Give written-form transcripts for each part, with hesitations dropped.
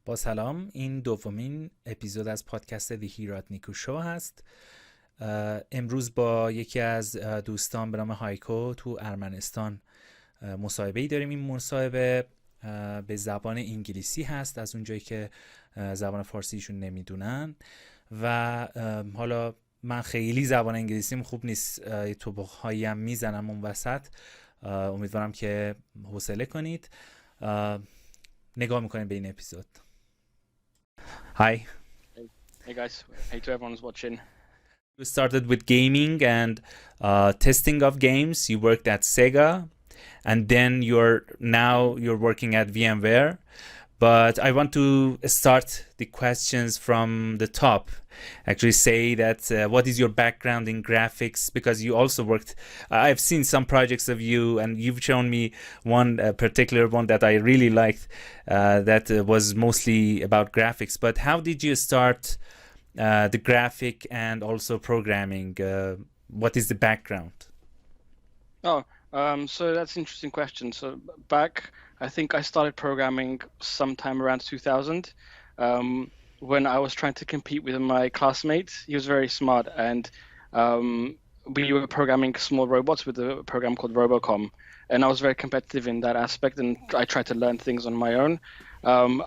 با سلام، این دومین اپیزود از پادکست هیراد نیکو شو هست. امروز با یکی از دوستان به نام هایکو تو ارمنستان مصاحبه‌ای داریم. این مصاحبه به زبان انگلیسی هست، از اونجایی که زبان فارسیشون نمیدونن و حالا من خیلی زبان انگلیسیم خوب نیست، توبخ‌هایی هم میزنم اون وسط. امیدوارم که حوصله کنید. نگاه میکنیم به این اپیزود. Hi. Hey guys, hey to everyone's watching. You started with gaming and testing of games. You worked at SEGA, and then you're working at VMWare. But I want to start the questions from the top. Actually, say that what is your background in graphics? Because you also worked. I've seen some projects of you, and you've shown me one particular one that I really liked. That was mostly about graphics. But how did you start the graphic and also programming? What is the background? So that's an interesting question. So back, I think I started programming sometime around 2000. When I was trying to compete with my classmate. He was very smart, and we were programming small robots with a program called Robocom, and I was very competitive in that aspect, and I tried to learn things on my own.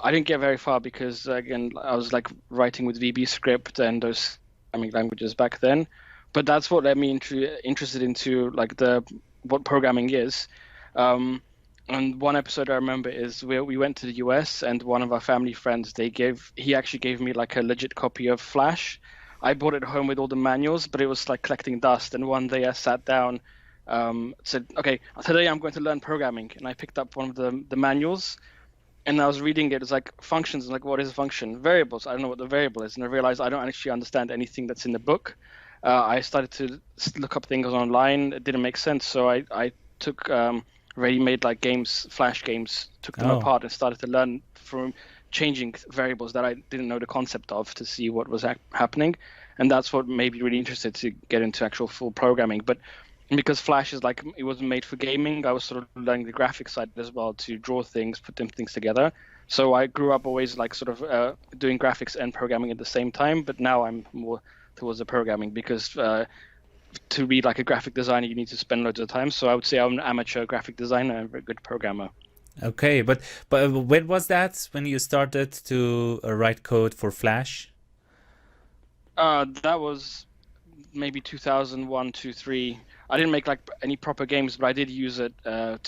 I didn't get very far because, again, I was like writing with VB script and those programming languages back then, but that's what led me interested into like what programming is. And one episode I remember is where we went to the US, and one of our family friends, he actually gave me like a legit copy of Flash. I brought it home with all the manuals, but it was like collecting dust. And one day I sat down, said, okay, today I'm going to learn programming. And I picked up one of the manuals, and I was reading it. It was like functions, like what is a function? Variables, I don't know what the variable is. And I realized I don't actually understand anything that's in the book. I started to look up things online. It didn't make sense. So I took... ready-made like games, Flash games, took them apart and started to learn from changing variables that I didn't know the concept of to see what was happening. And that's what made me really interested to get into actual full programming. But because Flash is like, it wasn't made for gaming, I was sort of learning the graphic side as well to draw things, put them things together. So I grew up always like sort of doing graphics and programming at the same time, but now I'm more towards the programming because to be like a graphic designer, you need to spend loads of time. So I would say I'm an amateur graphic designer and a very good programmer. Okay, but when was that when you started to write code for Flash? That was maybe 2001, 2003. I didn't make like any proper games, but I did use it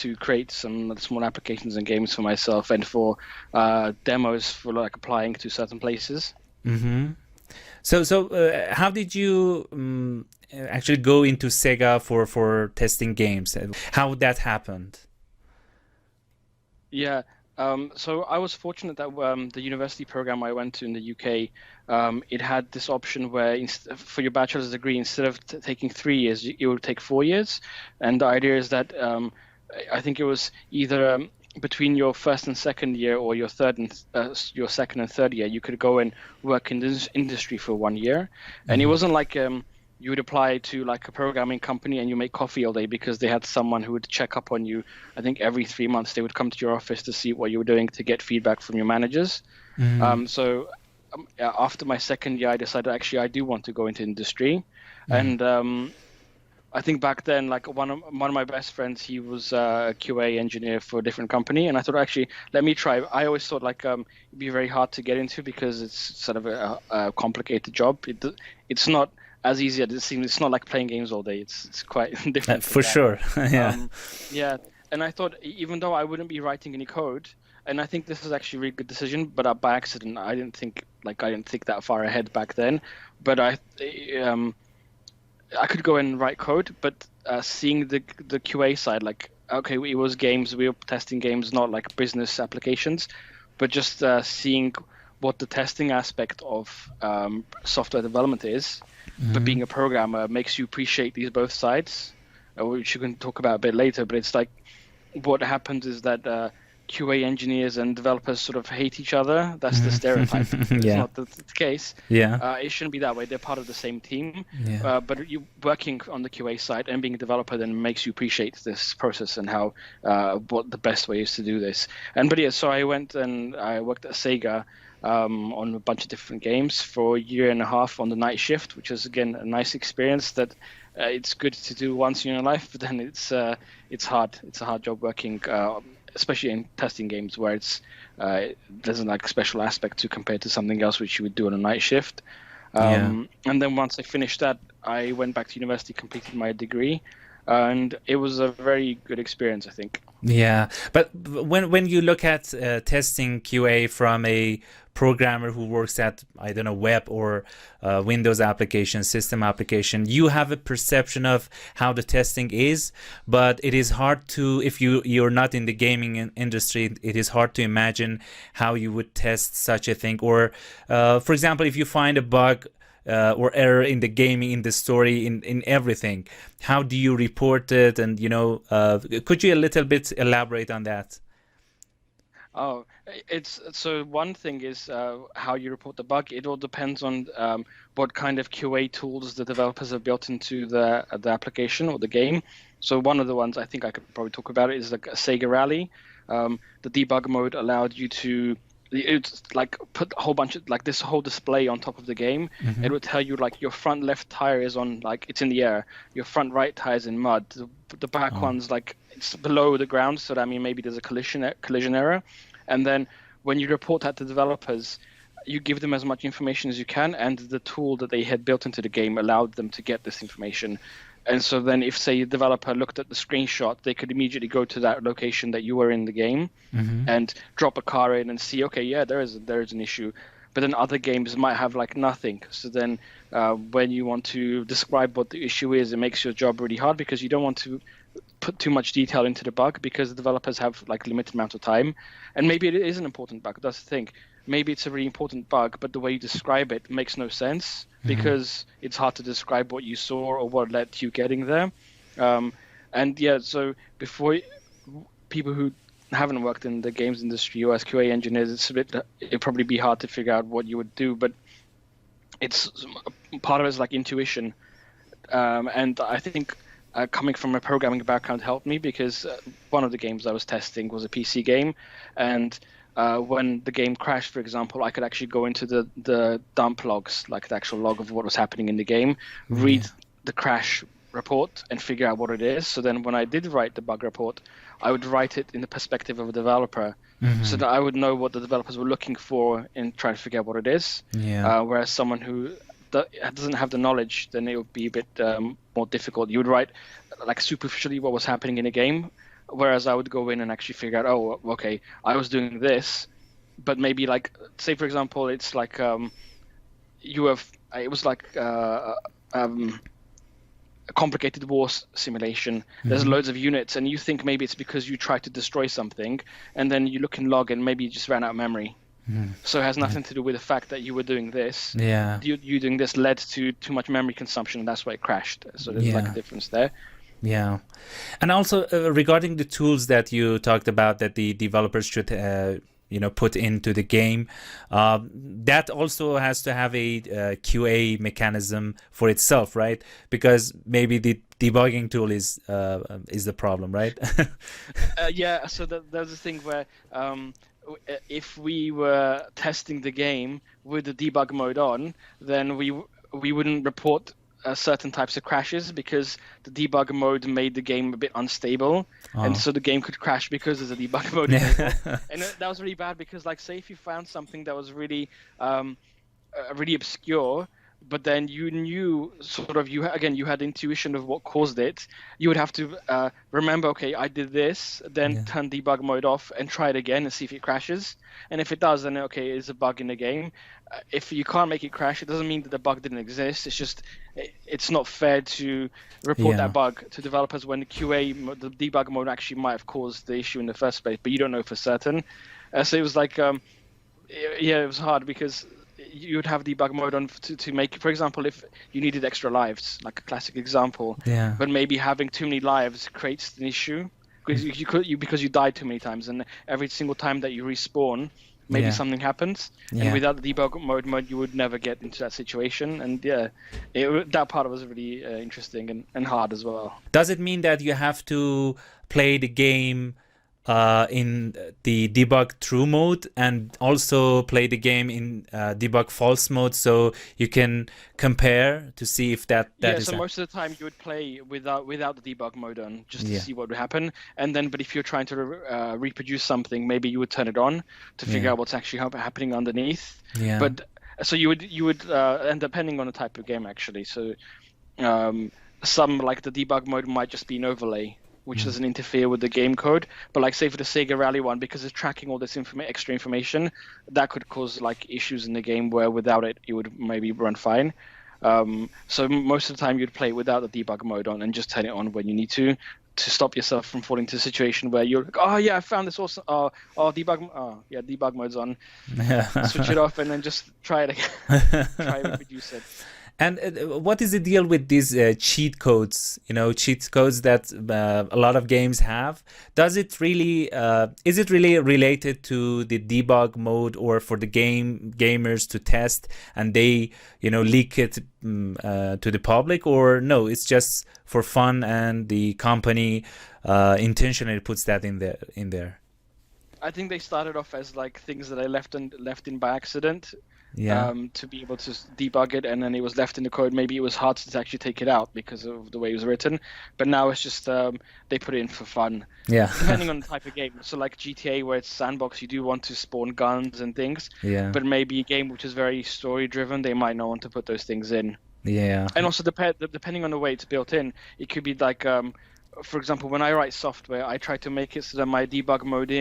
to create some small applications and games for myself and for demos for like applying to certain places. Mm-hmm. So how did you actually go into SEGA for testing games? How that happened? Yeah, so I was fortunate that the university program I went to in the UK, it had this option where for your bachelor's degree, instead of taking 3 years, it would take 4 years. And the idea is that I think it was either between your first and second year or your your second and third year, you could go and work in this industry for 1 year. And it wasn't like you would apply to like a programming company and you make coffee all day, because they had someone who would check up on you. I think every 3 months they would come to your office to see what you were doing, to get feedback from your managers. So after my second year, I decided actually I do want to go into industry. And I think back then, like one of my best friends, he was a QA engineer for a different company, and I thought actually let me try. I always thought like it'd be very hard to get into because it's sort of a complicated job. It's not as easy as it seems. It's not like playing games all day. It's quite different. For sure, yeah. Yeah, and I thought even though I wouldn't be writing any code, and I think this was actually a really good decision, but by accident, I didn't think that far ahead back then. But I could go and write code, but seeing the QA side, like, okay, it was games, we were testing games, not like business applications, but just seeing what the testing aspect of software development is, but being a programmer makes you appreciate these both sides, which you can talk about a bit later. But it's like, what happens is that QA engineers and developers sort of hate each other. That's the stereotype. It's not the case. It shouldn't be that way. They're part of the same team. But you working on the QA side and being a developer then makes you appreciate this process and how what the best way is to do this. So I went and I worked at SEGA on a bunch of different games for a year and a half on the night shift, which is again a nice experience that it's good to do once in your life, but then it's hard. It's a hard job working, especially in testing games where there's a special aspect to compare to something else which you would do on a night shift. And then once I finished that, I went back to university, completed my degree, and it was a very good experience, I think. Yeah, but when you look at testing QA from a programmer who works at, I don't know, web or Windows application, system application, you have a perception of how the testing is, but it is hard to, if you're not in the gaming industry, it is hard to imagine how you would test such a thing. Or, for example, if you find a bug or error in the gaming, in the story, in everything, how do you report it? And, could you a little bit elaborate on that? Oh, so one thing is how you report the bug. It all depends on what kind of QA tools the developers have built into the application or the game. So one of the ones I think I could probably talk about is like a SEGA Rally. The debug mode allowed you to put a whole bunch of this whole display on top of the game. It would tell you your front left tire is on it's in the air, your front right tire is in mud, the back one's it's below the ground, so that maybe there's a collision error. And then when you report that to developers, you give them as much information as you can, and the tool that they had built into the game allowed them to get this information. And so then if, say, a developer looked at the screenshot, they could immediately go to that location that you were in the game and drop a car in and see, okay, yeah, there is an issue. But then other games might have nothing. So then when you want to describe what the issue is, it makes your job really hard because you don't want to put too much detail into the bug because the developers have limited amount of time. And maybe it is an important bug. That's the thing. Maybe it's a really important bug, but the way you describe it makes no sense because it's hard to describe what you saw or what led to you getting there. So before people who haven't worked in the games industry or as QA engineers, it'd probably be hard to figure out what you would do, but it's part of it is intuition. And I think coming from a programming background helped me because one of the games I was testing was a PC game, and when the game crashed, for example, I could actually go into the dump logs, the actual log of what was happening in the game, read the crash report and figure out what it is. So then when I did write the bug report, I would write it in the perspective of a developer so that I would know what the developers were looking for and try to figure out what it is. Whereas someone who doesn't have the knowledge, then it would be a bit more difficult. You would write superficially what was happening in a game, whereas I would go in and actually figure out, oh, okay, I was doing this, but maybe say for example, it's it was a complicated war simulation. There's loads of units, and you think maybe it's because you tried to destroy something, and then you look in log and maybe you just ran out of memory. So it has nothing to do with the fact that you were doing this. You doing this led to too much memory consumption, and that's why it crashed. So there's a difference there. Yeah. And also regarding the tools that you talked about that the developers should put into the game, that also has to have a QA mechanism for itself, right? Because maybe the debugging tool is the problem, right? So there's a thing where if we were testing the game with the debug mode on, then we wouldn't report certain types of crashes because the debug mode made the game a bit unstable, and so the game could crash because there's a debug mode. And that was really bad because, say, if you found something that was really, really obscure, but then you knew you had intuition of what caused it, you would have to remember, okay, I did this, then turn debug mode off and try it again and see if it crashes. And if it does, then okay, it's a bug in the game. If you can't make it crash, it doesn't mean that the bug didn't exist. It's just it's not fair to report that bug to developers when the debug mode actually might have caused the issue in the first place, but you don't know for certain. So it was it was hard because you would have debug mode on to make, for example, if you needed extra lives, like a classic example, but maybe having too many lives creates an issue. because you died too many times, and every single time that you respawn, maybe something happens, and without the debug mode, you would never get into that situation. And that part was really interesting and hard as well. Does it mean that you have to play the game in the debug true mode and also play the game in debug false mode, so you can compare to see if that is... So most of the time you would play without the debug mode on, just to see what would happen. And then, but if you're trying to reproduce something, maybe you would turn it on to figure out what's actually happening underneath. But so you would and depending on the type of game, actually. So some, like the debug mode, might just be an overlay, which doesn't interfere with the game code. But like, say for the Sega Rally one, because it's tracking all this extra information, that could cause like issues in the game where without it, it would maybe run fine. So most of the time you'd play without the debug mode on and just turn it on when you need to stop yourself from falling into a situation where you're like, oh yeah, I found this awesome, debug mode's on. Switch it off and then just try it again. Try and reproduce it. And what is the deal with these cheat codes? Cheat codes that a lot of games have. Does it really? Is it really related to the debug mode, or for the gamers to test and they, leak it to the public, or no? It's just for fun, and the company intentionally puts that in there. I think they started off as like things that I left in by accident. To be able to debug it, and then it was left in the code. Maybe it was hard to actually take it out because of the way it was written, but now it's just they put it in for fun. Depending on the type of game. So like GTA, where it's sandbox, you do want to spawn guns and things. But maybe a game which is very story driven, they might not want to put those things in. And also depending on the way it's built in, it could be like for example, when I write software, I try to make it so that my debug mode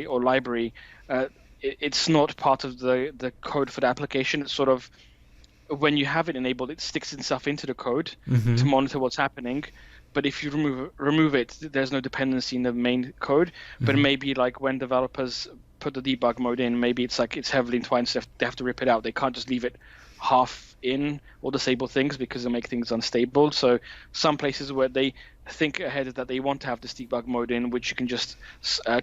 or library, it's not part of the code for the application. It's sort of, when you have it enabled, it sticks itself into the code to monitor what's happening. But if you remove it, there's no dependency in the main code. But maybe like when developers put the debug mode in, maybe it's like it's heavily entwined, so they have to rip it out. They can't just leave it half in or disable things because they make things unstable. So some places where they think ahead that they want to have this debug mode in, which you can just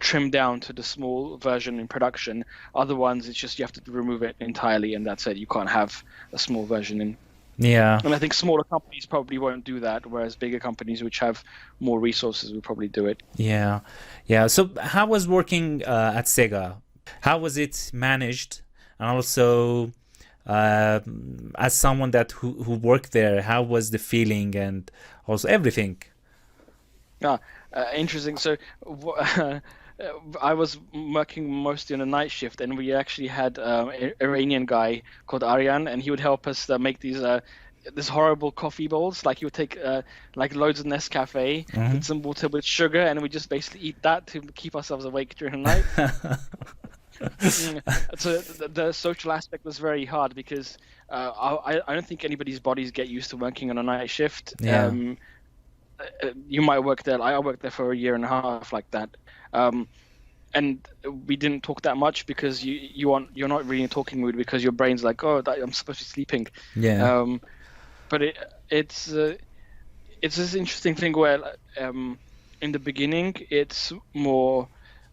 trim down to the small version in production. Other ones, it's just you have to remove it entirely, and that's it. You can't have a small version in. And I think smaller companies probably won't do that, whereas bigger companies which have more resources will probably do it. So how was working at SEGA? How was it managed? And also, as someone who worked there, how was the feeling and also everything? Interesting. So I was working mostly on a night shift, and we actually had an Iranian guy called Aryan, and he would help us make these this horrible coffee bowls. Like he would take like loads of Nescafe, put some water with sugar, and we just basically eat that to keep ourselves awake during the night. So the social aspect was very hard because I don't think anybody's bodies get used to working on a night shift. You might work there. I worked there for a year and a half like that, and we didn't talk that much because you're not really in talking mood because your brain's like, oh, I'm supposed to be sleeping. But it's this interesting thing where in the beginning it's more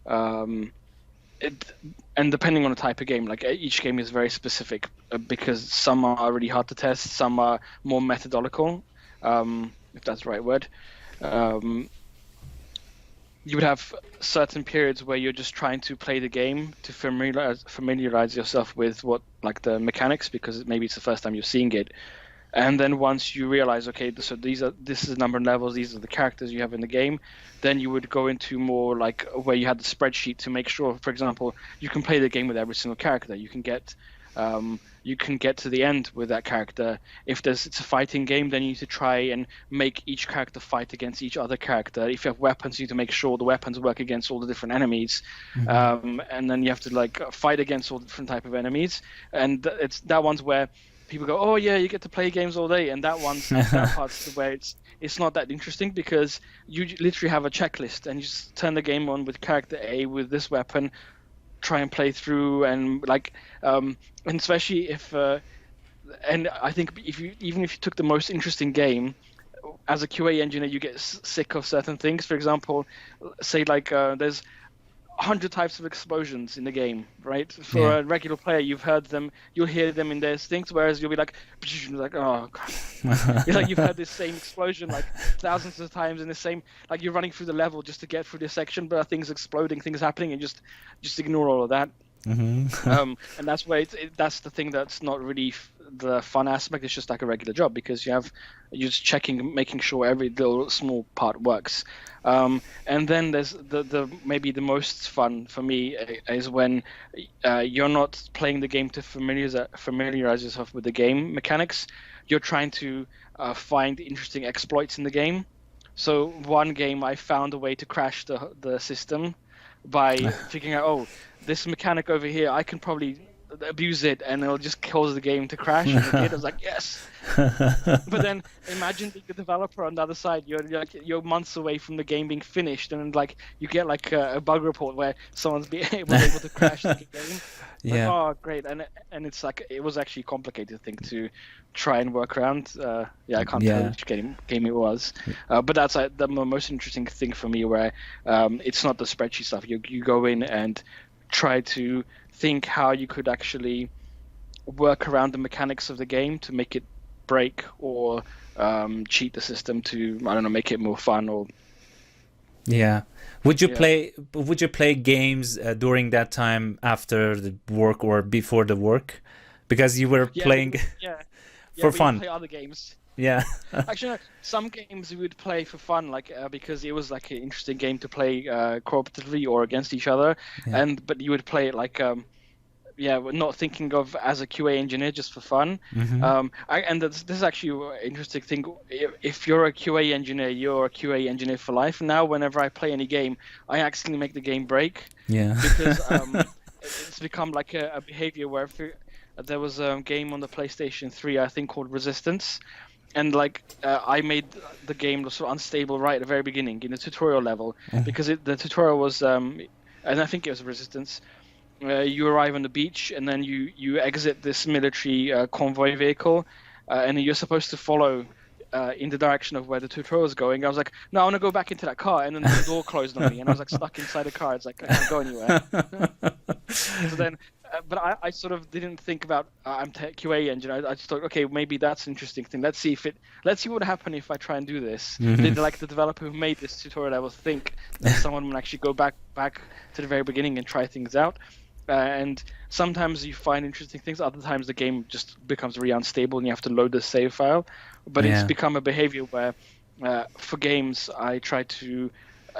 and depending on the type of game, like each game is very specific because some are really hard to test, some are more methodological. If that's the right word. You would have certain periods where you're just trying to play the game to familiarize yourself with what, like, the mechanics, because maybe it's the first time you're seeing it. And then once you realize, okay, so this is the number of levels, these are the characters you have in the game, then you would go into more like where you had the spreadsheet to make sure, for example, you can play the game with every single character. You can get to the end with that character. If it's a fighting game, then you need to try and make each character fight against each other character. If you have weapons, you need to make sure the weapons work against all the different enemies. And then you have to like fight against all the different type of enemies. And it's that one's where people go, oh yeah, you get to play games all day. And that part's where it's not that interesting because you literally have a checklist and you just turn the game on with character A with this weapon, try and play through, and like and especially if and I think even if you took the most interesting game, as a QA engineer, you get sick of certain things. For example, say like there's 100 types of explosions in the game, right? For a regular player, you'll hear them in their things, whereas you'll be like, oh god. It's like you've heard this same explosion like thousands of times in the same, like you're running through the level just to get through this section, but things exploding, things happening, and just ignore all of that. And that's why that's the thing that's not really the fun aspect. It's just like a regular job because you're just checking, making sure every little small part works. And then there's the maybe the most fun for me is when you're not playing the game to familiarize yourself with the game mechanics. You're trying to find interesting exploits in the game. So one game I found a way to crash the system by figuring out, this mechanic over here, I can probably abuse it and it'll just cause the game to crash. And it did. I was like, yes. But then imagine being the developer on the other side. You're months away from the game being finished, and like you get like a bug report where someone's able to crash the game. Yeah. Like, oh, great. And it's like it was actually a complicated thing to try and work around. I can't tell which game it was, but that's the most interesting thing for me, where it's not the spreadsheet stuff. You go in and try to think how you could actually work around the mechanics of the game to make it break or cheat the system to, I don't know, make it more fun. Or would you play games during that time after the work or before the work, because you were playing for fun? Play other games. Yeah. Actually, no, some games we would play for fun, like because it was like an interesting game to play cooperatively or against each other, but you would play it like not thinking of as a QA engineer, just for fun. And this is actually an interesting thing. If you're a QA engineer, you're a QA engineer for life. Now, whenever I play any game, I accidentally make the game break. Because it's become like a behavior where there was a game on the PlayStation 3, I think, called Resistance. And like I made the game sort of unstable right at the very beginning in the tutorial level, because the tutorial was, and I think it was Resistance. You arrive on the beach and then you exit this military convoy vehicle, and you're supposed to follow in the direction of where the tutorial is going. I was like, no, I want to go back into that car, and then the door closed on me, and I was like stuck inside the car. It's like I can't go anywhere. So then. But I sort of didn't think about I'm QA engineer. I just thought, okay, maybe that's an interesting thing. Let's see what would happen if I try and do this. Did like the developer who made this tutorial level think that someone would actually go back to the very beginning and try things out? And sometimes you find interesting things. Other times the game just becomes really unstable and you have to load the save file. But it's become a behavior where for games I try to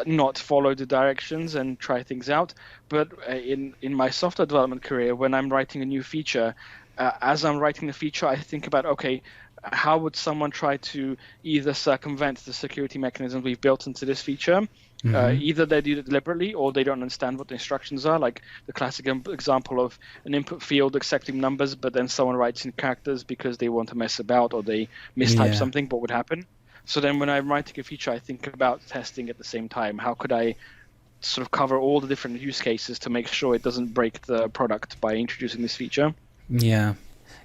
not follow the directions and try things out. But in my software development career, when I'm writing a new feature, as I'm writing the feature, I think about, okay, how would someone try to either circumvent the security mechanisms we've built into this feature? Either they do it deliberately or they don't understand what the instructions are, like the classic example of an input field accepting numbers, but then someone writes in characters because they want to mess about or they mistype something. What would happen? So then when I'm writing a feature, I think about testing at the same time. How could I sort of cover all the different use cases to make sure it doesn't break the product by introducing this feature? Yeah.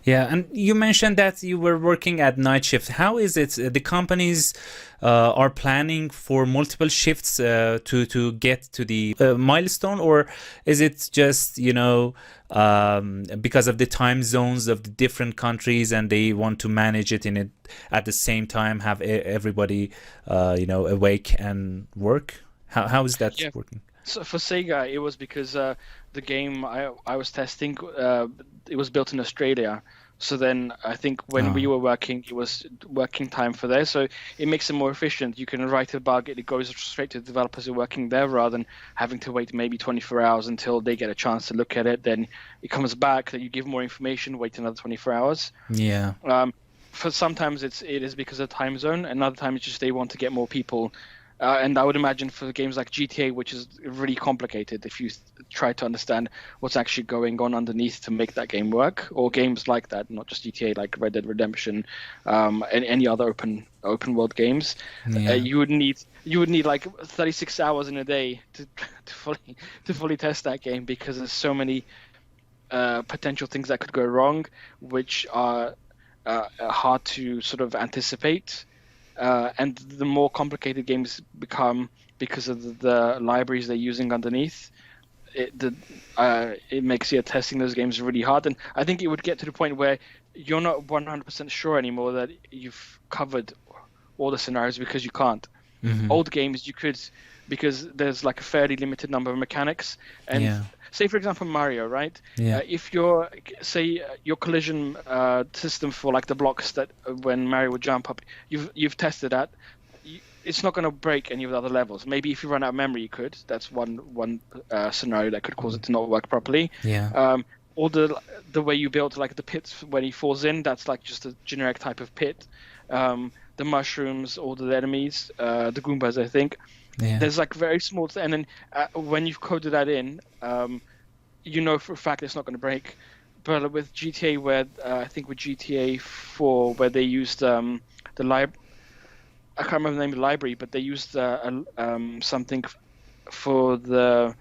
And you mentioned that you were working at night shift. How is it? The companies are planning for multiple shifts to get to the milestone, or is it just, because of the time zones of the different countries and they want to manage it in it at the same time, have everybody, awake and work? How is that working? So for SEGA, it was because the game I was testing, it was built in Australia. So then I think when we were working, it was working time for there. So it makes it more efficient. You can write a bug, it goes straight to the developers who are working there rather than having to wait maybe 24 hours until they get a chance to look at it. Then it comes back, then you give more information, wait another 24 hours. Yeah. For sometimes it is because of time zone, and other times it's just they want to get more people. And I would imagine for games like GTA, which is really complicated if you try to understand what's actually going on underneath to make that game work, or games like that, not just GTA, like Red Dead Redemption, and any other open world games, you would need like 36 hours in a day to fully test that game, because there's so many potential things that could go wrong, which are hard to sort of anticipate. and the more complicated games become because of the libraries they're using underneath, it makes testing those games really hard. And I think it would get to the point where you're not 100% sure anymore that you've covered all the scenarios, because you can't. Old games you could, because there's like a fairly limited number of mechanics. And say for example Mario, right? If your your collision system for like the blocks that when Mario would jump up, you've tested that. It's not going to break any of the other levels. Maybe if you run out of memory, you could. That's one scenario that could cause it to not work properly. Or the way you built like the pits when he falls in, that's like just a generic type of pit. The mushrooms, all the enemies, the Goombas, I think. There's like very small, and then when you've coded that in, you know for a fact it's not going to break. But with GTA, where I think with GTA 4, where they used the I can't remember the name of the library, but they used something for the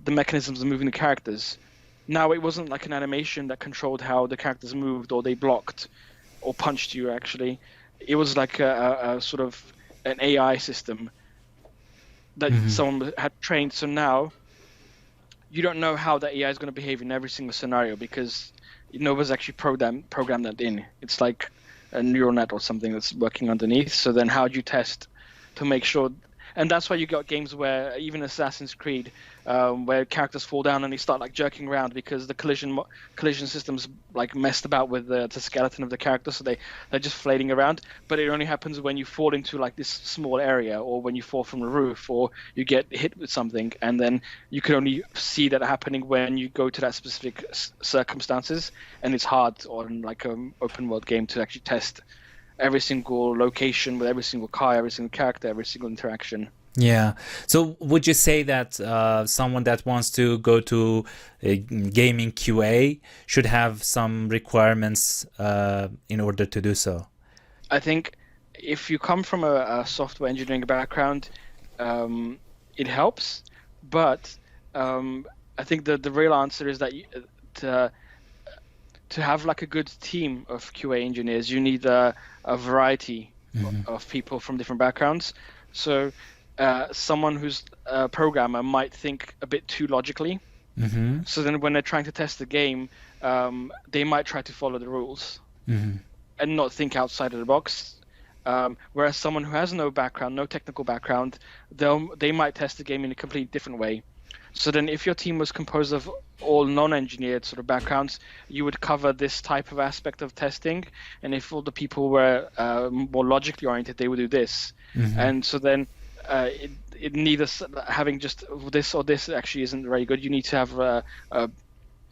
mechanisms of moving the characters. Now it wasn't like an animation that controlled how the characters moved, or they blocked, or punched you. Actually, it was like a sort of an AI system that someone had trained. So now you don't know how the AI is going to behave in every single scenario, because nobody's actually programmed that in. It's like a neural net or something that's working underneath. So then how do you test to make sure? And that's why you got games where, even Assassin's Creed, where characters fall down and they start like jerking around because the collision system's like messed about with the skeleton of the character, so they're just flailing around. But it only happens when you fall into like this small area, or when you fall from a roof, or you get hit with something, and then you can only see that happening when you go to that specific circumstances. And it's hard on like an open world game to actually test every single location with every single car, every single character, every single interaction. Yeah. So would you say that someone that wants to go to gaming QA should have some requirements in order to do so? I think if you come from a software engineering background, it helps. But I think the real answer is that to have like a good team of QA engineers, you need a variety of people from different backgrounds. So someone who's a programmer might think a bit too logically. So then when they're trying to test the game, they might try to follow the rules and not think outside of the box. Whereas someone who has no background, no technical background, they might test the game in a completely different way. So then if your team was composed of all non-engineered sort of backgrounds, you would cover this type of aspect of testing. And if all the people were more logically oriented, they would do this. And so then it neither having just this or this actually isn't very good. You need to have a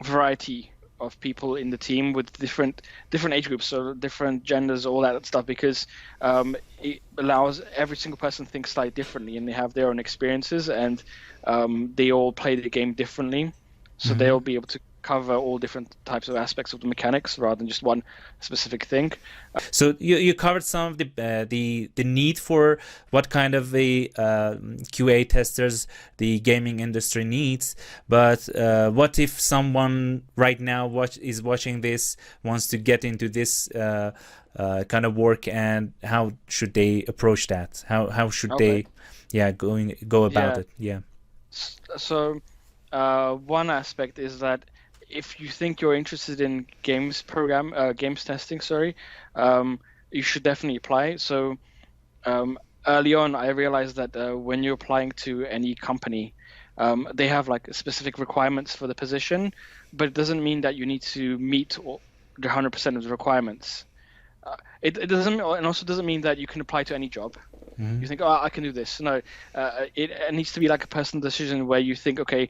variety of people in the team with different age groups, so different genders, all that stuff, because it allows every single person to think slightly differently, and they have their own experiences, and they all play the game differently, so they'll be able to cover all different types of aspects of the mechanics rather than just one specific thing. So you covered some of the need for what kind of the QA testers the gaming industry needs, but what if someone right now is watching this, wants to get into this kind of work, and how should they approach that? How should they go about it? So one aspect is that if you think you're interested in games testing, you should definitely apply. So early on, I realized that when you're applying to any company, they have like specific requirements for the position, but it doesn't mean that you need to meet the 100% of the requirements. It doesn't, and also doesn't mean that you can apply to any job. You think, I can do this. No, it needs to be like a personal decision where you think, okay,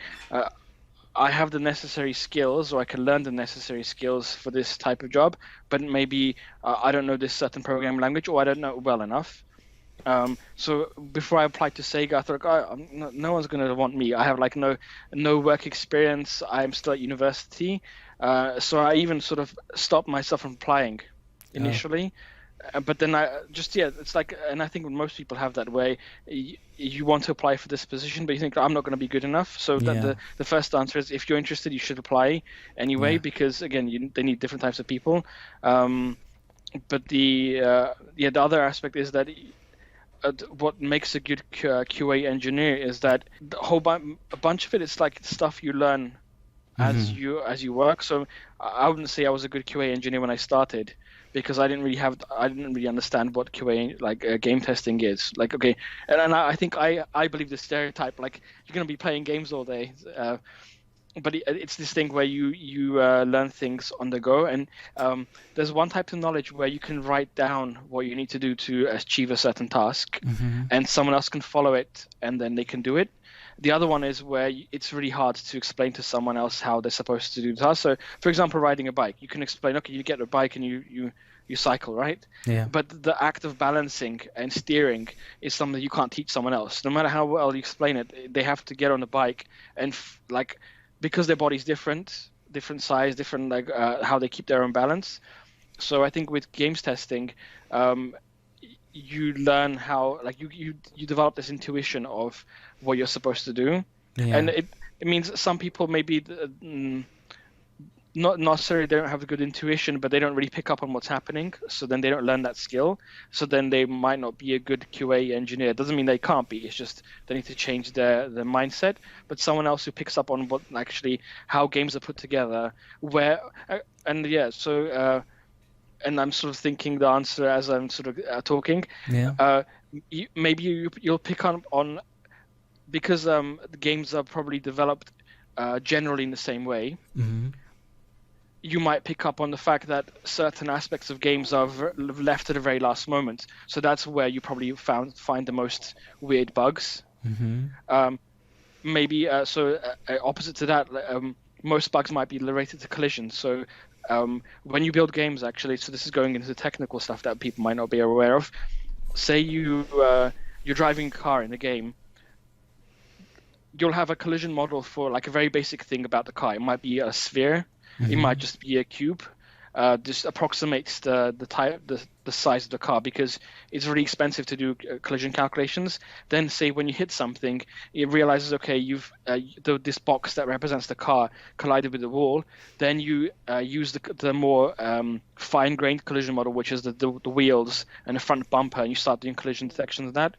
I have the necessary skills, or I can learn the necessary skills for this type of job, but maybe I don't know this certain programming language, or I don't know it well enough. So before I applied to SEGA, I thought, no one's going to want me. I have like no work experience. I'm still at university. So I even sort of stopped myself from applying initially. But then it's like, and I think most people have that way. You want to apply for this position, but you think, I'm not going to be good enough. So the first answer is, if you're interested, you should apply anyway, because again, they need different types of people. but the other aspect is that what makes a good QA engineer is that a bunch of it is like stuff you learn as you work. So I wouldn't say I was a good QA engineer when I started, because I didn't really understand what QA game testing is. Like, okay, and I think I believe the stereotype, like, you're gonna be playing games all day, but it's this thing where you learn things on the go, and there's one type of knowledge where you can write down what you need to do to achieve a certain task, and someone else can follow it, and then they can do it. The other one is where it's really hard to explain to someone else how they're supposed to do the task. So, for example, riding a bike, you can explain, okay, you get a bike and you cycle, right? Yeah. But the act of balancing and steering is something you can't teach someone else. No matter how well you explain it, they have to get on the bike and because their body's different size, different how they keep their own balance. So I think with games testing, you learn how, like, you develop this intuition of what you're supposed to do. Yeah. And it means some people maybe not necessarily they don't have a good intuition, but they don't really pick up on what's happening, so then they don't learn that skill, so then they might not be a good QA engineer. It doesn't mean they can't be, it's just they need to change their mindset. But someone else who picks up on what actually how games are put together, and I'm sort of thinking the answer as I'm sort of talking. Yeah. Maybe you'll pick up on, because the games are probably developed generally in the same way. You might pick up on the fact that certain aspects of games are left at the very last moment. So that's where you probably find the most weird bugs. Maybe opposite to that, most bugs might be related to collisions. So when you build games, actually, so this is going into technical stuff that people might not be aware of. Say you're driving a car in a game. You'll have a collision model for like a very basic thing about the car. It might be a sphere. It might just be a cube. This approximates the size of the car, because it's really expensive to do collision calculations. Then say when you hit something, it realizes, okay, you've this box that represents the car collided with the wall. Then you use the more fine-grained collision model, which is the wheels and the front bumper, and you start doing collision detection of that.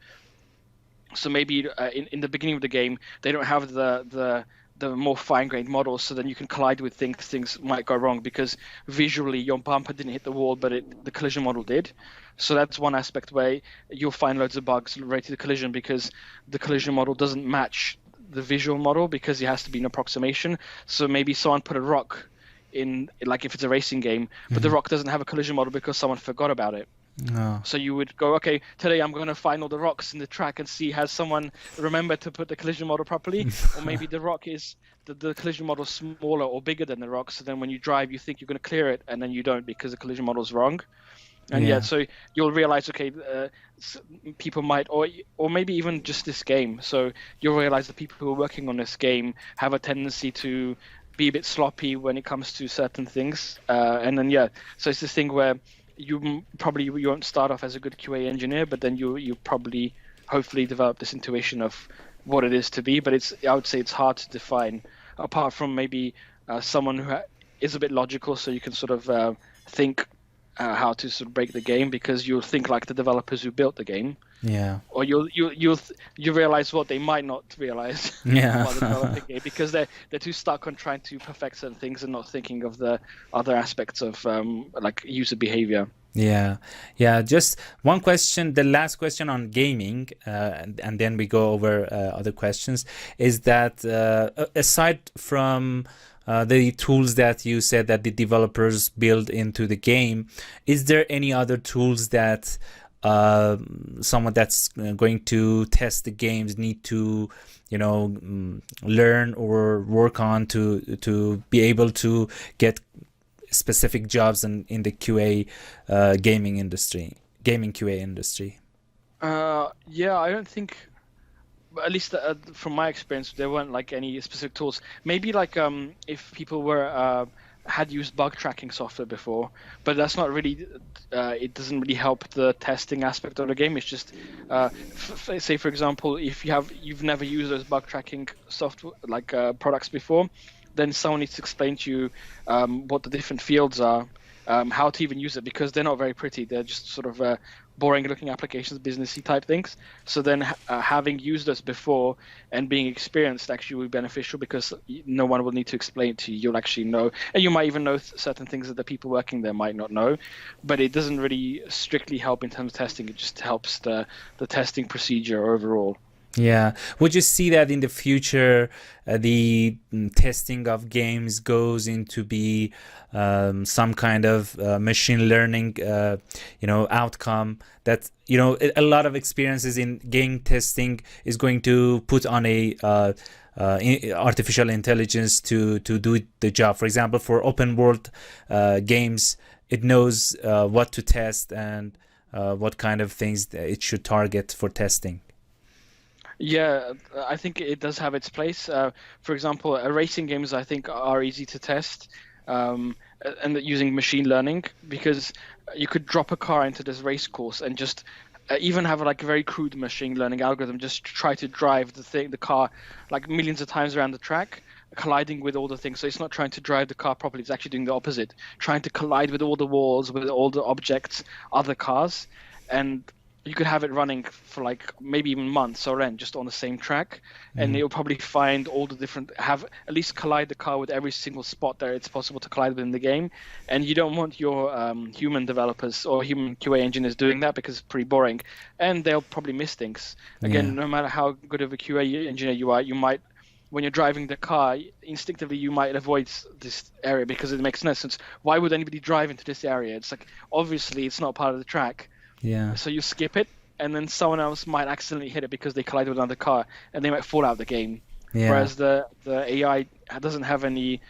So maybe in the beginning of the game, they don't have the more fine-grained models, so then you can collide with things might go wrong because visually your bumper didn't hit the wall, but the collision model did. So that's one aspect where you'll find loads of bugs related to collision, because the collision model doesn't match the visual model, because it has to be an approximation. So maybe someone put a rock in, like if it's a racing game, but the rock doesn't have a collision model because someone forgot about it. No. So you would go, okay, today I'm going to find all the rocks in the track and see, has someone remembered to put the collision model properly? Or maybe the rock is, the collision model smaller or bigger than the rock, so then when you drive you think you're going to clear it, and then you don't because the collision model is wrong. And so you'll realize, okay, people might, or maybe even just this game, so you'll realize the people who are working on this game have a tendency to be a bit sloppy when it comes to certain things. And then, so it's this thing where you won't start off as a good QA engineer, but then you probably hopefully develop this intuition of what it is to be. But I would say it's hard to define, apart from maybe someone who is a bit logical, so you can sort of think how to sort of break the game, because you'll think like the developers who built the game. Yeah. Or you realize what they might not realize while developing it, because they're too stuck on trying to perfect certain things and not thinking of the other aspects of like user behavior. Yeah. Just one question, the last question on gaming, and then we go over other questions, is that aside from the tools that you said that the developers build into the game, is there any other tools that someone that's going to test the games need to, learn or work on to be able to get specific jobs in the QA gaming QA industry? I don't think, at least from my experience, there weren't like any specific tools. Maybe like if people had used bug tracking software before, but that's not really, it doesn't really help the testing aspect of the game. It's just, say for example, if you've never used those bug tracking software products before, then someone needs to explain to you what the different fields are, how to even use it, because they're not very pretty. They're just sort of boring looking applications, businessy type things. So then having used this before and being experienced actually will be beneficial, because no one will need to explain it to you. You'll actually know, and you might even know certain things that the people working there might not know, but it doesn't really strictly help in terms of testing. It just helps the testing procedure overall. Yeah. Would you see that in the future, the testing of games goes into be some kind of machine learning, outcome that, a lot of experiences in game testing is going to put on a artificial intelligence to do the job. For example, for open world games, it knows what to test and what kind of things it should target for testing. Yeah, I think it does have its place. For example, racing games I think are easy to test, and using machine learning, because you could drop a car into this race course and just even have like a very crude machine learning algorithm just try to drive the car like millions of times around the track, colliding with all the things. So it's not trying to drive the car properly, it's actually doing the opposite, trying to collide with all the walls, with all the objects, other cars, and you could have it running for like maybe even months or end just on the same track, and you'll probably find all the different, have at least collide the car with every single spot that it's possible to collide within the game. And you don't want your human developers or human QA engineers doing that, because it's pretty boring, and they'll probably miss things. Again, no matter how good of a QA engineer you are, you might, when you're driving the car, instinctively you might avoid this area because it makes no sense. Why would anybody drive into this area? It's like, obviously it's not part of the track. Yeah. So you skip it, and then someone else might accidentally hit it because they collided with another car, and they might fall out of the game. Yeah. Whereas the AI doesn't have any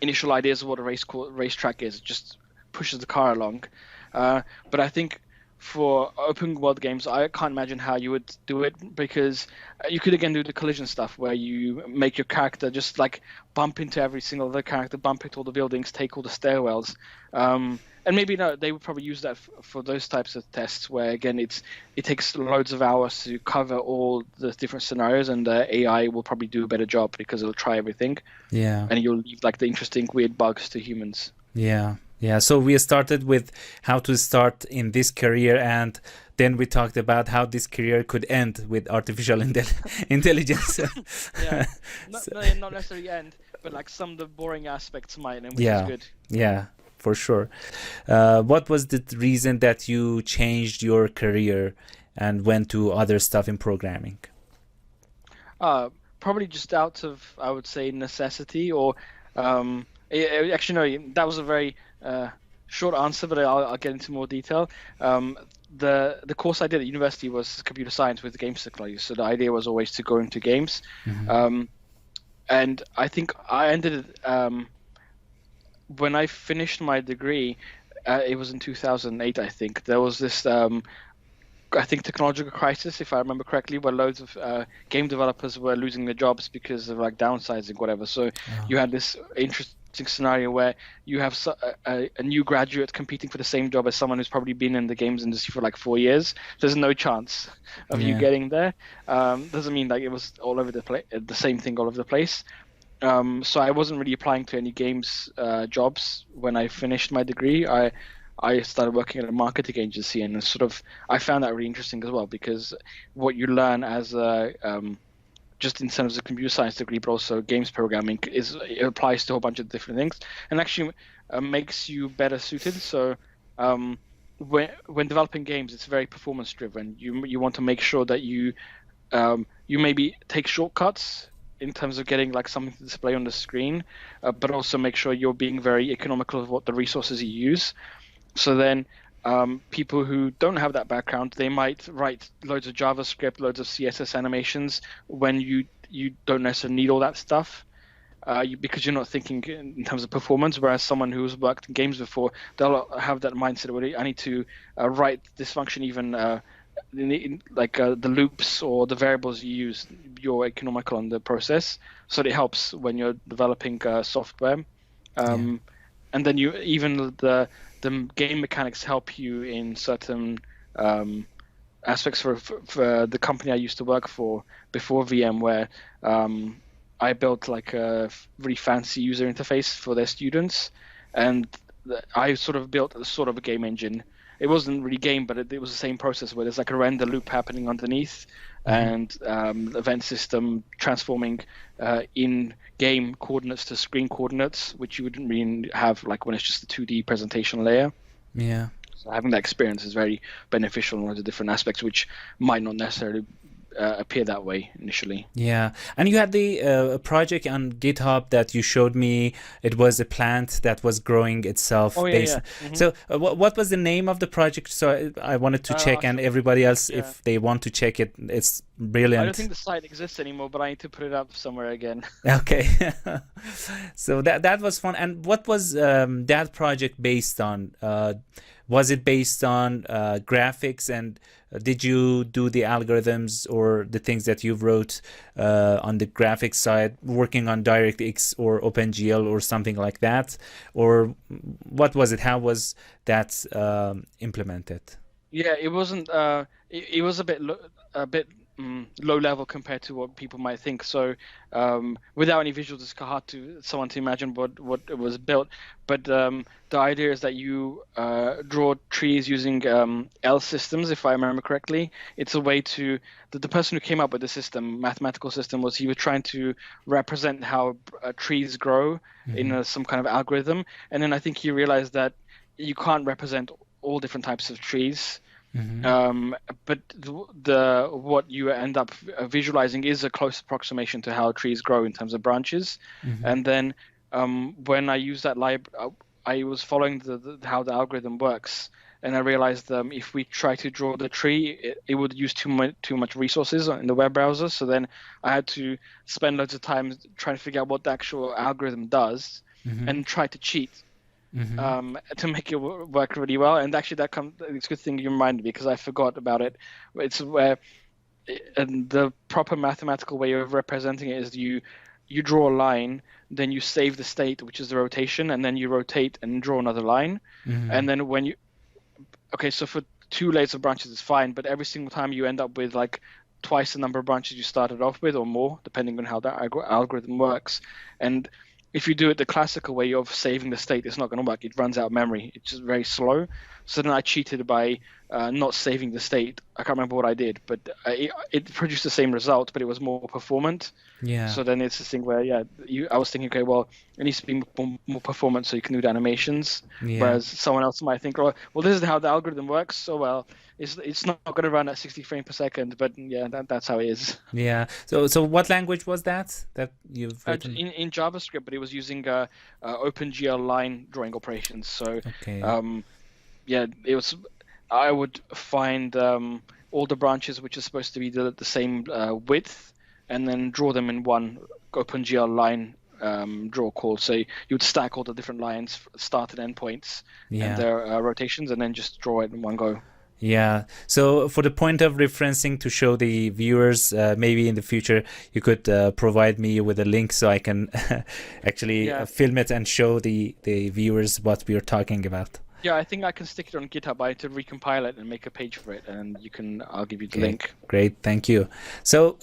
initial ideas of what a racetrack is. It just pushes the car along. But I think for open world games, I can't imagine how you would do it, because you could again do the collision stuff where you make your character just like bump into every single other character, bump into all the buildings, take all the stairwells. And maybe they would probably use that for those types of tests where, again, it takes loads of hours to cover all the different scenarios, and the AI will probably do a better job because it'll try everything. Yeah. And you'll leave like the interesting, weird bugs to humans. Yeah. Yeah. So we started with how to start in this career, and then we talked about how this career could end with artificial intelligence. Yeah. Not necessarily end, but like some of the boring aspects might, and which is good. Yeah. For sure. What was the reason that you changed your career and went to other stuff in programming? Probably just out of, I would say, necessity, or actually no, that was a very short answer, but I'll get into more detail. The course I did at university was computer science with games technology, so the idea was always to go into games. And I think I ended when I finished my degree, it was in 2008, I think. There was this, I think, technological crisis, if I remember correctly, where loads of game developers were losing their jobs because of like downsizing, whatever. So you had this interesting scenario where you have a new graduate competing for the same job as someone who's probably been in the games industry for like 4 years. There's no chance of you getting there. Doesn't mean like it was all over the place, the same thing all over the place. So I wasn't really applying to any games jobs when I finished my degree. I started working at a marketing agency, and I found that really interesting as well, because what you learn as just in terms of computer science degree, but also games programming, it applies to a whole bunch of different things, and actually makes you better suited. So when developing games, it's very performance driven. You want to make sure that you maybe take shortcuts in terms of getting like something to display on the screen, but also make sure you're being very economical of what the resources you use. So then people who don't have that background, they might write loads of JavaScript, loads of CSS animations when you don't necessarily need all that stuff, because you're not thinking in terms of performance. Whereas someone who's worked in games before, they'll have that mindset where I need to write this function even the loops or the variables you use, you're economical on the process, so it helps when you're developing software. And then the game mechanics help you in certain aspects. For the company I used to work for before VMware, I built like a really fancy user interface for their students, and I sort of built a sort of a game engine. It wasn't really game, but it was the same process where there's like a render loop happening underneath, and event system transforming in-game coordinates to screen coordinates, which you wouldn't really have like when it's just a 2D presentation layer. Yeah. So having that experience is very beneficial in lots of different aspects, which might not necessarily appear that way initially. Yeah, and you had the project on GitHub that you showed me. It was a plant that was growing itself. Oh, yeah. Mm-hmm. So what was the name of the project? So I wanted to check, and everybody else, if they want to check it, it's brilliant. I don't think the site exists anymore, but I need to put it up somewhere again. Okay. So that was fun. And what was that project based on? Was it based on graphics, and did you do the algorithms or the things that you wrote on the graphics side, working on DirectX or OpenGL or something like that? Or what was it? How was that implemented? Yeah, it wasn't. It was a bit low level compared to what people might think. So without any visuals, it's hard to someone to imagine what it was built. But the idea is that you draw trees using L systems, if I remember correctly. It's a way to the person who came up with the system, mathematical system, was he was trying to represent how trees grow in some kind of algorithm. And then I think he realized that you can't represent all different types of trees. But what you end up visualizing is a close approximation to how trees grow in terms of branches. And then when I used that library, I was following how the algorithm works, and I realized if we try to draw the tree, it would use too much resources in the web browser. So then I had to spend loads of time trying to figure out what the actual algorithm does and try to cheat. To make it work really well. And actually it's a good thing you reminded me, because I forgot about it. It's where the proper mathematical way of representing it is you draw a line, then you save the state, which is the rotation, and then you rotate and draw another line. And then so for 2 layers of branches it's fine, but every single time you end up with like twice the number of branches you started off with or more, depending on how that algorithm works. And if you do it the classical way of saving the state, it's not going to work. It runs out of memory. It's just very slow. So then I cheated by not saving the state. I can't remember what I did, but it produced the same result, but it was more performant. Yeah. So then it's this thing where, I was thinking, okay, well, it needs to be more performant so you can do the animations. Yeah. Whereas someone else might think, well, this is how the algorithm works. So, well, it's not going to run at 60 frames per second, but yeah, that's how it is. Yeah. So what language was that you've written? In JavaScript, but it was using OpenGL line drawing operations. So, okay. It was. I would find all the branches which are supposed to be the same width, and then draw them in one OpenGL line draw call. So you would stack all the different lines, start and end points, and their rotations, and then just draw it in one go. Yeah. So for the point of referencing, to show the viewers, maybe in the future you could provide me with a link so I can actually film it and show the viewers what we are talking about. Yeah, I think I can stick it on GitHub. I had to recompile it and make a page for it, and I'll give you the link. Great, thank you. So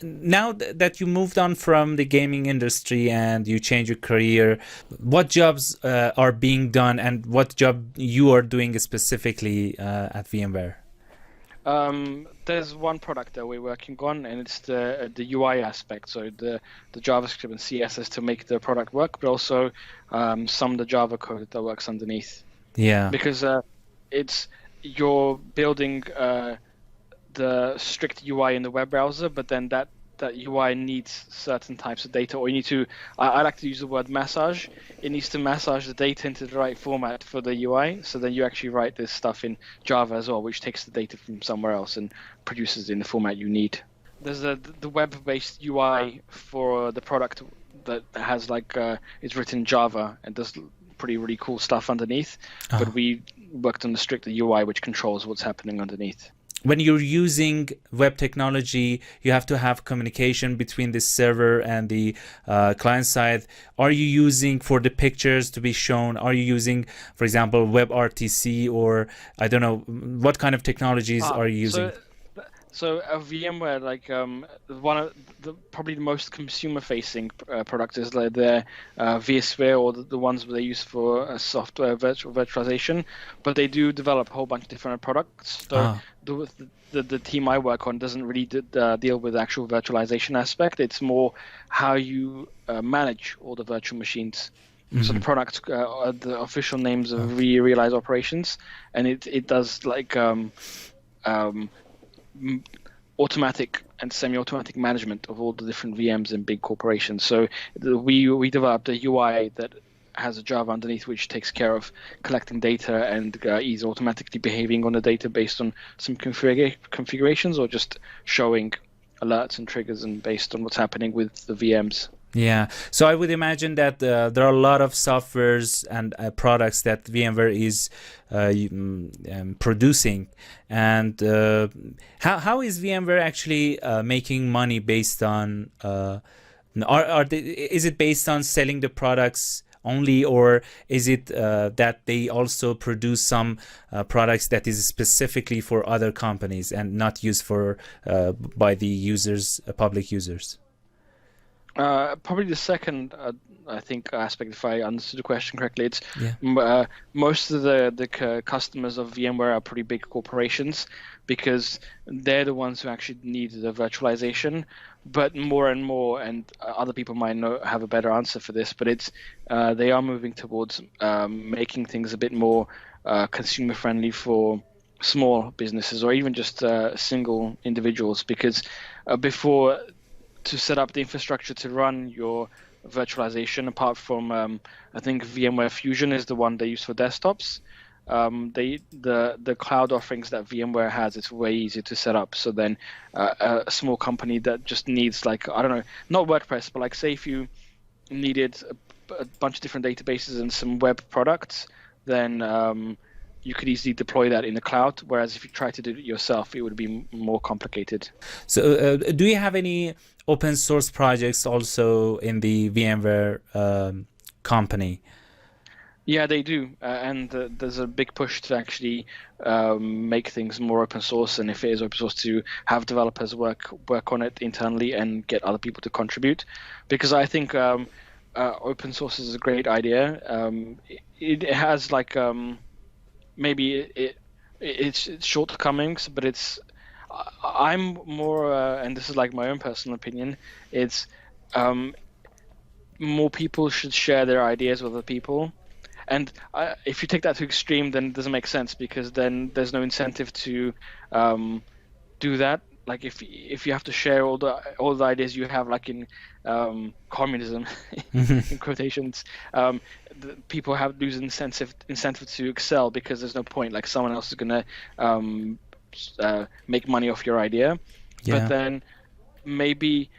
now that you moved on from the gaming industry and you changed your career, what jobs are being done, and what job you are doing specifically at VMware? There's one product that we're working on, and it's the UI aspect, so the JavaScript and CSS to make the product work, but also some of the Java code that works underneath. Yeah, because you're building the strict UI in the web browser, but then that UI needs certain types of data, or you need to. I like to use the word massage. It needs to massage the data into the right format for the UI. So then you actually write this stuff in Java as well, which takes the data from somewhere else and produces it in the format you need. There's the web-based UI for the product that has it's written in Java and does really cool stuff underneath, but we worked on the strict UI, which controls what's happening underneath. When you're using web technology, you have to have communication between the server and the client side. Are you using, for the pictures to be shown, are you using, for example, WebRTC, or I don't know, what kind of technologies are you using? So VMware, like one of the probably the most consumer-facing product is like their VSphere, or the ones they use for software virtualization. But they do develop a whole bunch of different products. So the team I work on doesn't really deal with the actual virtualization aspect. It's more how you manage all the virtual machines. Mm-hmm. So the product, the official names of vRealize Operations, and it does like automatic and semi-automatic management of all the different VMs in big corporations. So we developed a UI that has a Java underneath, which takes care of collecting data and is automatically behaving on the data based on some configurations, or just showing alerts and triggers and based on what's happening with the VMs. Yeah, so I would imagine that there are a lot of softwares and products that VMware is producing. And how is VMware actually making money based on, is it based on selling the products only, or is it that they also produce some products that is specifically for other companies and not used for by the users, public users? Probably the second, I think, aspect, if I understood the question correctly. It's most of the customers of VMware are pretty big corporations, because they're the ones who actually need the virtualization. But more and more, and other people might have a better answer for this, but it's they are moving towards making things a bit more consumer friendly for small businesses, or even just single individuals, because before, to set up the infrastructure to run your virtualization, apart from I think VMware Fusion is the one they use for desktops. The cloud offerings that VMware has, it's way easier to set up. So then a small company that just needs, like, I don't know, not WordPress, but like, say if you needed a bunch of different databases and some web products, then you could easily deploy that in the cloud. Whereas if you try to do it yourself, it would be more complicated. So do you have any open source projects also in the VMware company? Yeah, they do, and there's a big push to actually make things more open source, and if it is open source, to have developers work on it internally and get other people to contribute, because I think open source is a great idea. It has like maybe it's shortcomings, but I'm more, and this is like my own personal opinion, it's more people should share their ideas with other people. And if you take that to extreme, then it doesn't make sense, because then there's no incentive to do that. Like if you have to share all the ideas you have, like in communism, in quotations, people lose incentive to excel, because there's no point. Like someone else is gonna make money off your idea. Yeah. But then maybe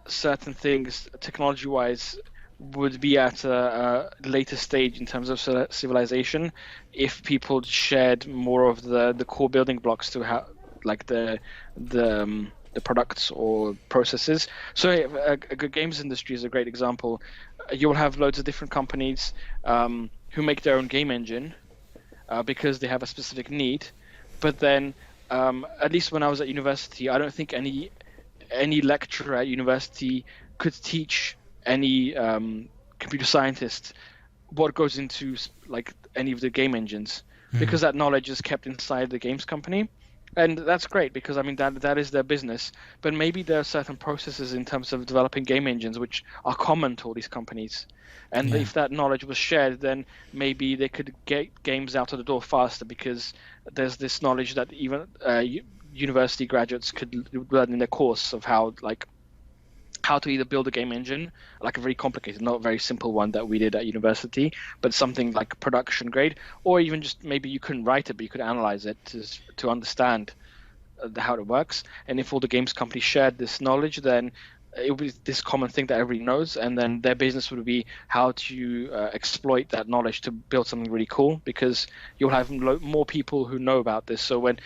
certain things, technology-wise, would be at a later stage in terms of civilization if people shared more of the core building blocks to have, like the products or processes. So a games industry is a great example. You'll have loads of different companies who make their own game engine because they have a specific need. But then, at least when I was at university, I don't think any lecturer at university could teach any computer scientist what goes into like any of the game engines, because that knowledge is kept inside the games company. And that's great, because I mean that is their business. But maybe there are certain processes in terms of developing game engines which are common to all these companies. And if that knowledge was shared, then maybe they could get games out of the door faster, because there's this knowledge that even university graduates could learn in their course of how to either build a game engine, like a very complicated, not a very simple one that we did at university, but something like production grade, or even just maybe you couldn't write it, but you could analyze it to understand how it works. And if all the games companies shared this knowledge, then it would be this common thing that everybody knows, and then their business would be how to exploit that knowledge to build something really cool, because you'll have more people who know about this. So when,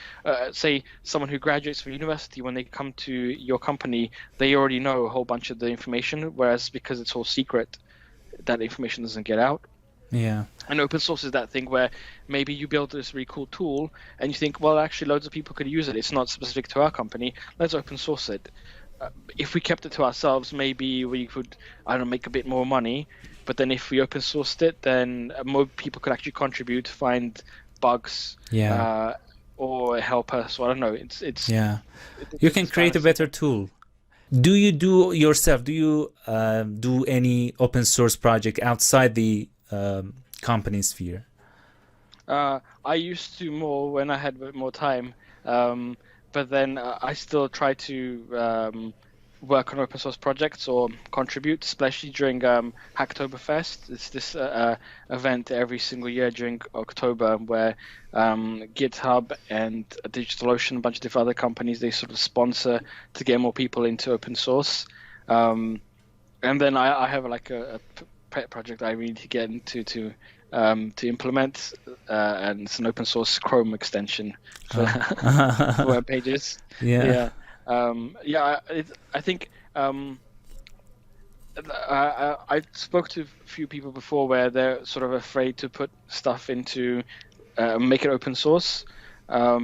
say, someone who graduates from university, when they come to your company, they already know a whole bunch of the information, whereas because it's all secret, that information doesn't get out. Yeah. And open source is that thing where maybe you build this really cool tool and you think, well, actually loads of people could use it. It's not specific to our company. Let's open source it. If we kept it to ourselves, maybe we could, I don't know, make a bit more money. But then if we open sourced it, then more people could actually contribute, find bugs, or help us. So I don't know. It's you can create a better tool. Do you do yourself? Do you do any open source project outside the company sphere? I used to more when I had more time, but then I still try to work on open source projects or contribute, especially during Hacktoberfest. It's this event every single year during October where GitHub and DigitalOcean, a bunch of different other companies, they sort of sponsor to get more people into open source. And then I have like a pet project I really need to get into to implement, and it's an open source Chrome extension for web pages. I think I spoke to a few people before where they're sort of afraid to put stuff into make it open source,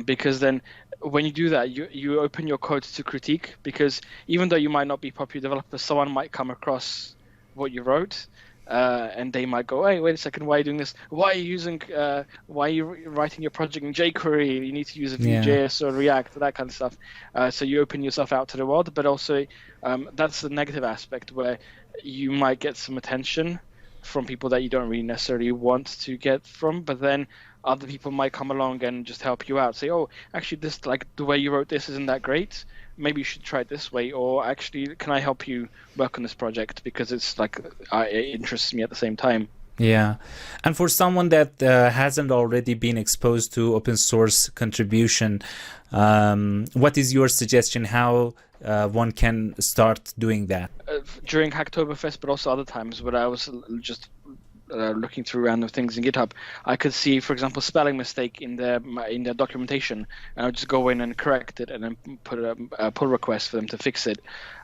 because then when you do that, you open your code to critique, because even though you might not be popular developer, someone might come across what you wrote. And they might go, hey, wait a second, why are you doing this? Why are you writing your project in jQuery? You need to use a Vue.js or React, that kind of stuff. So you open yourself out to the world, but also that's the negative aspect where you might get some attention from people that you don't really necessarily want to get from, but then other people might come along and just help you out. Say, oh, actually, this, like the way you wrote this isn't that great. Maybe you should try it this way, or actually, can I help you work on this project because it's like it interests me at the same time. Yeah, and for someone that hasn't already been exposed to open source contribution, what is your suggestion? How one can start doing that? During Hacktoberfest, but also other times when I was just looking through random things in GitHub, I could see, for example, spelling mistake in their documentation, and I would just go in and correct it, and then put a pull request for them to fix it.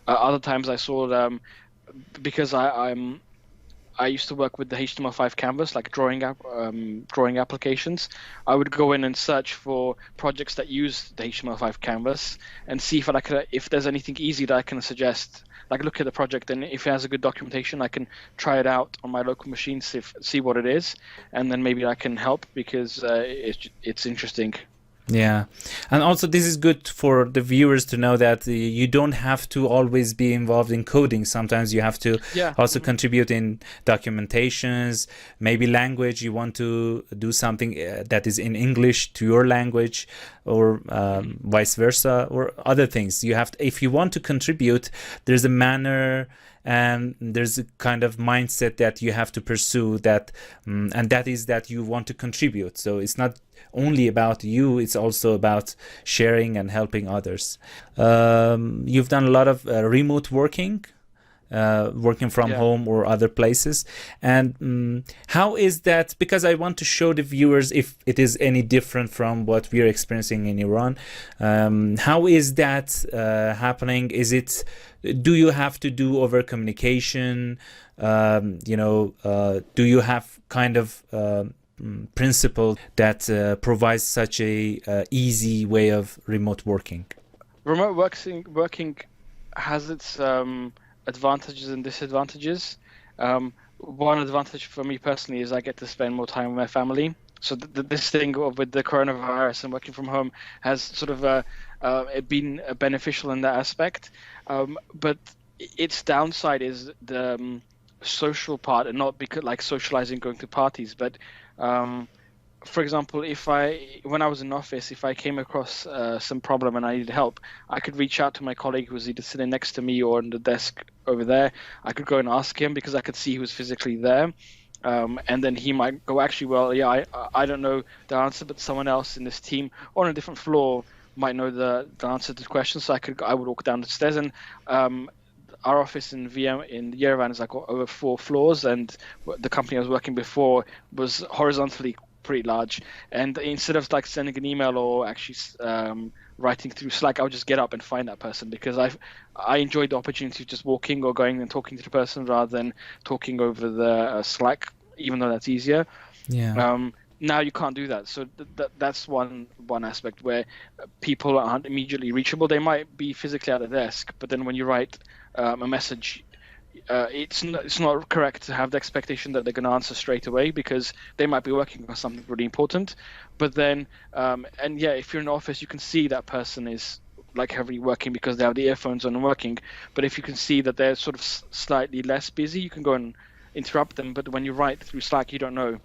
Other times I saw because I used to work with the HTML5 canvas, like drawing applications. I would go in and search for projects that use the HTML5 canvas and see if there's anything easy that I can suggest. Like look at the project, and if it has a good documentation, I can try it out on my local machine, see what it is, and then maybe I can help because it's interesting. Yeah, and also this is good for the viewers to know that you don't have to always be involved in coding. Sometimes you have to also contribute in documentations, maybe language. You want to do something that is in English to your language, or vice versa, or other things. You have to, if you want to contribute, there's a manner and there's a kind of mindset that you have to pursue, that and that is that you want to contribute. So it's not only about you, it's also about sharing and helping others. You've done a lot of remote working from home or other places, and how is that? Because I want to show the viewers if it is any different from what we are experiencing in Iran. How is that happening? Do you have to do over communication? Do you have kind of principle that provides such a easy way of remote working? Remote working has its advantages and disadvantages. One advantage for me personally is I get to spend more time with my family. So this thing with the coronavirus and working from home has sort of been beneficial in that aspect. But its downside is the social part, and not because like socializing, going to parties, but for example, when I was in office, if I came across some problem and I needed help, I could reach out to my colleague who was either sitting next to me or on the desk over there. I could go and ask him because I could see he was physically there. And then he might go, actually, well, yeah, I don't know the answer, but someone else in this team or on a different floor might know the answer to the question. So I would walk down the stairs, and our office in Yerevan is like over 4 floors, and the company I was working before was horizontally pretty large. And instead of like sending an email or actually writing through Slack, I would just get up and find that person, because I enjoyed the opportunity of just walking or going and talking to the person rather than talking over the Slack even though that's easier. Yeah. Now you can't do that. So that's one aspect where people aren't immediately reachable. They might be physically at a desk, but then when you write a message, it's not correct to have the expectation that they're going to answer straight away, because they might be working on something really important. But then, and yeah, if you're in the office, you can see that person is like heavily working because they have the earphones on and working. But if you can see that they're sort of slightly less busy, you can go and interrupt them. But when you write through Slack, you don't know.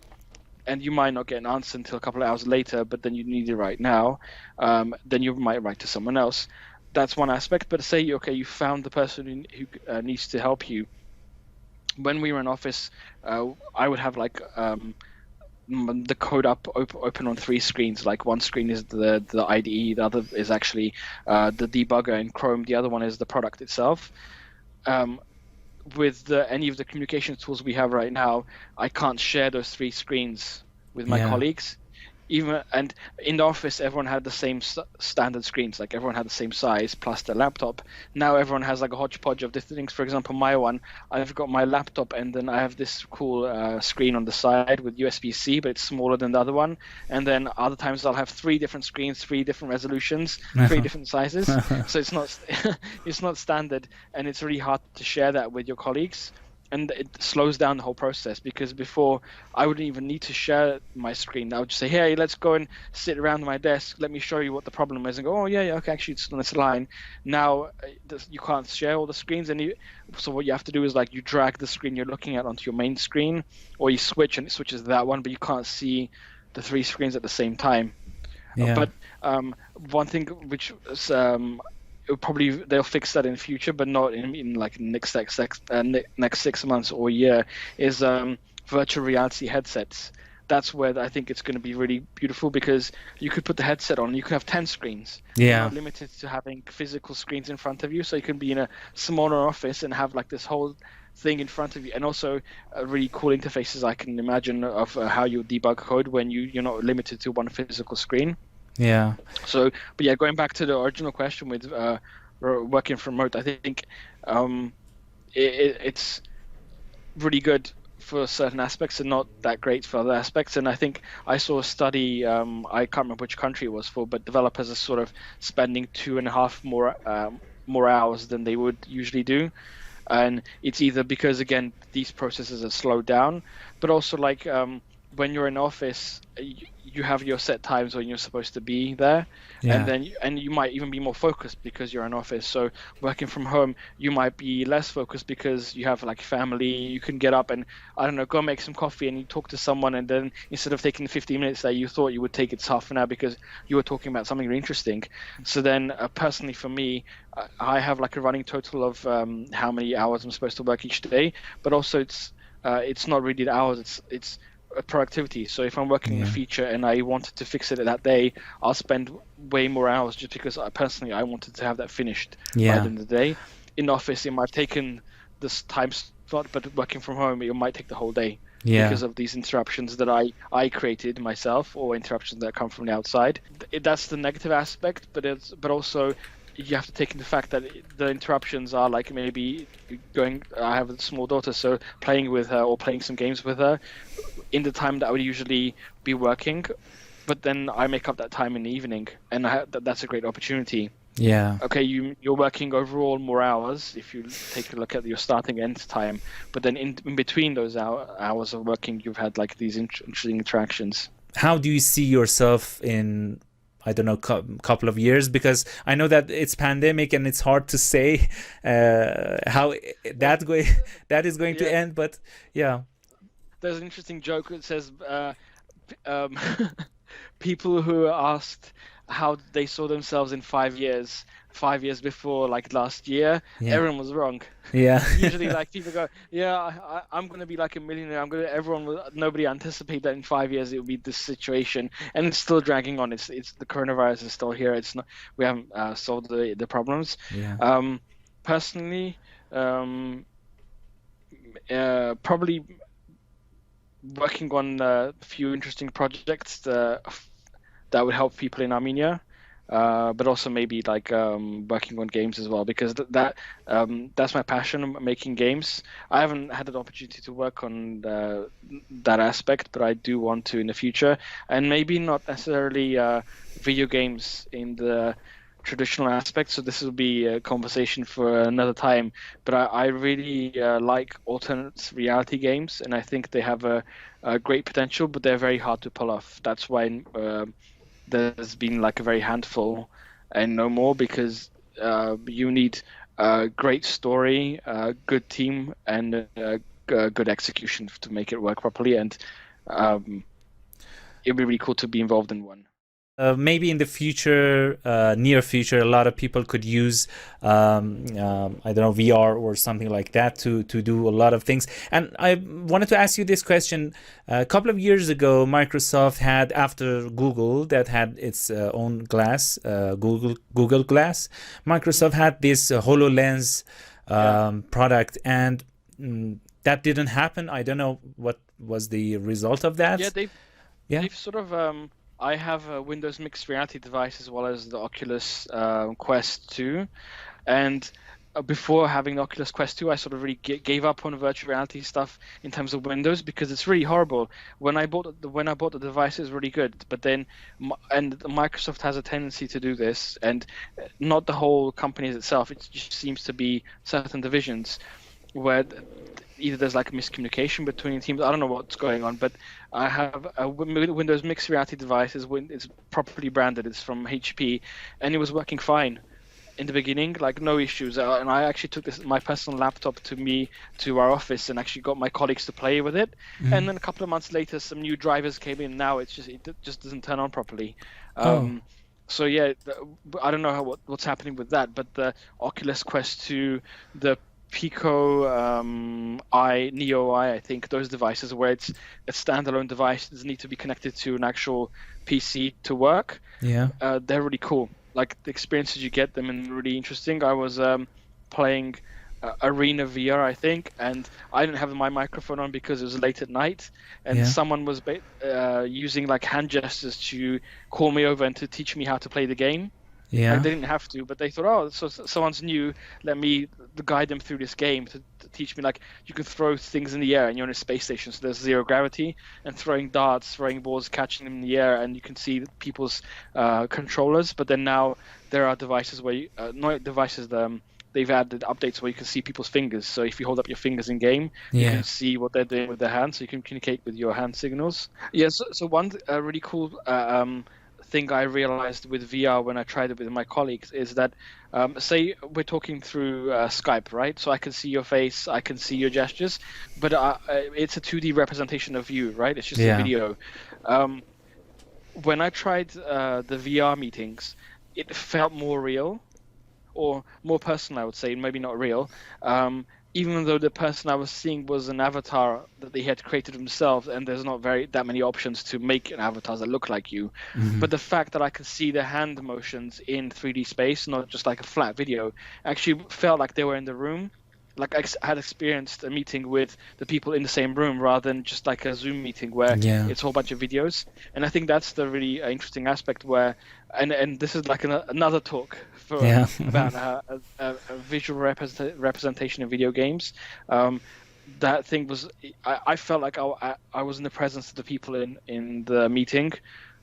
And you might not get an answer until a couple of hours later, but then you need it right now. Then you might write to someone else. That's one aspect. But say, okay, you found the person who needs to help you. When we were in office, I would have like the code open on 3 screens. Like one screen is the IDE, the other is actually the debugger in Chrome, the other one is the product itself. With any of the communication tools we have right now, I can't share those 3 screens with my colleagues. And in the office, everyone had the same standard screens, like everyone had the same size plus the laptop. Now everyone has like a hodgepodge of different things. For example, my one, I've got my laptop, and then I have this cool screen on the side with USB-C, but it's smaller than the other one. And then other times I'll have 3 different screens, 3 different resolutions, 3 different sizes. So it's not standard, and it's really hard to share that with your colleagues. And it slows down the whole process, because before I wouldn't even need to share my screen. I would just say, hey, let's go and sit around my desk. Let me show you what the problem is. And go, oh, yeah, okay, actually, it's on this line. Now, you can't share all the screens. So what you have to do is like you drag the screen you're looking at onto your main screen, or you switch and it switches to that one, but you can't see the 3 screens at the same time. Yeah. But one thing which is... probably they'll fix that in the future, but not in like next 6 months or a year, is virtual reality headsets. That's where I think it's going to be really beautiful, because you could put the headset on, you could have 10 screens. You're not limited to having physical screens in front of you, so you can be in a smaller office and have like this whole thing in front of you, and also really cool interfaces I can imagine of how you debug code when you're not limited to one physical screen. Yeah. So, but yeah, going back to the original question with working from remote, I think it's really good for certain aspects and not that great for other aspects. And I think I saw a study, I can't remember which country it was for, but developers are sort of spending 2.5 more hours than they would usually do. And it's either because, again, these processes are slowed down, but also like when you're in office, you have your set times when you're supposed to be there, and then you might even be more focused because you're in office. So working from home, you might be less focused because you have like family. You can get up and, I don't know, go make some coffee and you talk to someone, and then instead of taking the 15 minutes that you thought you would take, it's half an hour because you were talking about something really interesting. So then personally for me, I have like a running total of how many hours I'm supposed to work each day, but also it's not really the hours, it's productivity. So if I'm working on a feature and I wanted to fix it that day, I'll spend way more hours just because I wanted to have that finished by the end of the day. In office, it might have taken this time slot, but working from home, it might take the whole day because of these interruptions that I created myself, or interruptions that come from the outside. That's the negative aspect, but also you have to take into fact that the interruptions are like maybe I have a small daughter, so playing with her or playing some games with her in the time that I would usually be working, but then I make up that time in the evening, and that's a great opportunity. Yeah. Okay, you're working overall more hours if you take a look at your starting end time, but then in between those hours of working, you've had like these interesting interactions. How do you see yourself in, I don't know, couple of years? Because I know that it's pandemic and it's hard to say how that is going to end, but yeah. There's an interesting joke that says people who are asked how they saw themselves in 5 years before, like last year, everyone was wrong. Yeah. Usually like people go, I'm going to be like a millionaire. Nobody anticipate that in 5 years it will be this situation, and it's still dragging on. It's the coronavirus is still here. It's not, we haven't solved the problems. Yeah. Personally, probably working on a few interesting projects that would help people in Armenia. but also maybe like working on games as well, because that's my passion, making games. I haven't had an opportunity to work on that aspect, but I do want to in the future, and maybe not necessarily video games in the traditional aspect. So this will be a conversation for another time, but I really like alternate reality games, and I think they have a great potential, but they're very hard to pull off. That's why there's been like a very handful and no more, because you need a great story, a good team, and good execution to make it work properly, and it'd be really cool to be involved in one. Maybe in the future, near future, a lot of people could use, I don't know, VR or something like that to do a lot of things. And I wanted to ask you this question. A couple of years ago, Microsoft had, after Google, that had its own glass, Google Glass, Microsoft had this HoloLens product, and that didn't happen. I don't know what was the result of that. Yeah, they've sort of... I have a Windows mixed reality device as well as the Oculus Quest 2, and before having the Oculus Quest 2, I sort of really gave up on virtual reality stuff in terms of Windows, because it's really horrible. When I bought the device, it was really good, but then and Microsoft has a tendency to do this, and not the whole company itself. It just seems to be certain divisions where either there's like a miscommunication between teams. I don't know what's going on, but I have a Windows mixed reality device. It's properly branded. It's from HP, and it was working fine in the beginning, like no issues. And I actually took my personal laptop to our office and actually got my colleagues to play with it. Mm-hmm. And then a couple of months later, some new drivers came in. Now it just doesn't turn on properly. So yeah, I don't know what's happening with that, but the Oculus Quest 2, the Pico Neo I think those devices where it's a standalone device, doesn't need to be connected to an actual PC to work. Yeah, they're really cool. Like the experiences you get them and really interesting. I was playing Arena VR, I think, and I didn't have my microphone on because it was late at night, and someone was using like hand gestures to call me over and to teach me how to play the game. Yeah, like, they didn't have to, but they thought, oh, so someone's new, let me guide them through this game to teach me, like, you can throw things in the air and you're in a space station, so there's zero gravity, and throwing darts, throwing balls, catching them in the air, and you can see people's controllers. But then now there are devices where they've added updates where you can see people's fingers. So if you hold up your fingers in game, you can see what they're doing with their hands, so you can communicate with your hand signals. Yeah, so one really cool thing I realized with VR when I tried it with my colleagues is that, say we're talking through Skype, right? So I can see your face, I can see your gestures, but it's a 2D representation of you, right? It's just a video. When I tried the VR meetings, it felt more real, or more personal, I would say, maybe not real. Even though the person I was seeing was an avatar that they had created themselves, and there's not that many options to make an avatar that look like you. Mm-hmm. But the fact that I could see the hand motions in 3D space, not just like a flat video, actually felt like they were in the room. Like I had experienced a meeting with the people in the same room rather than just like a Zoom meeting where it's a whole bunch of videos. And I think that's the really interesting aspect where, and this is like another talk for about a visual representation of video games. That thing was, I felt like I was in the presence of the people in the meeting,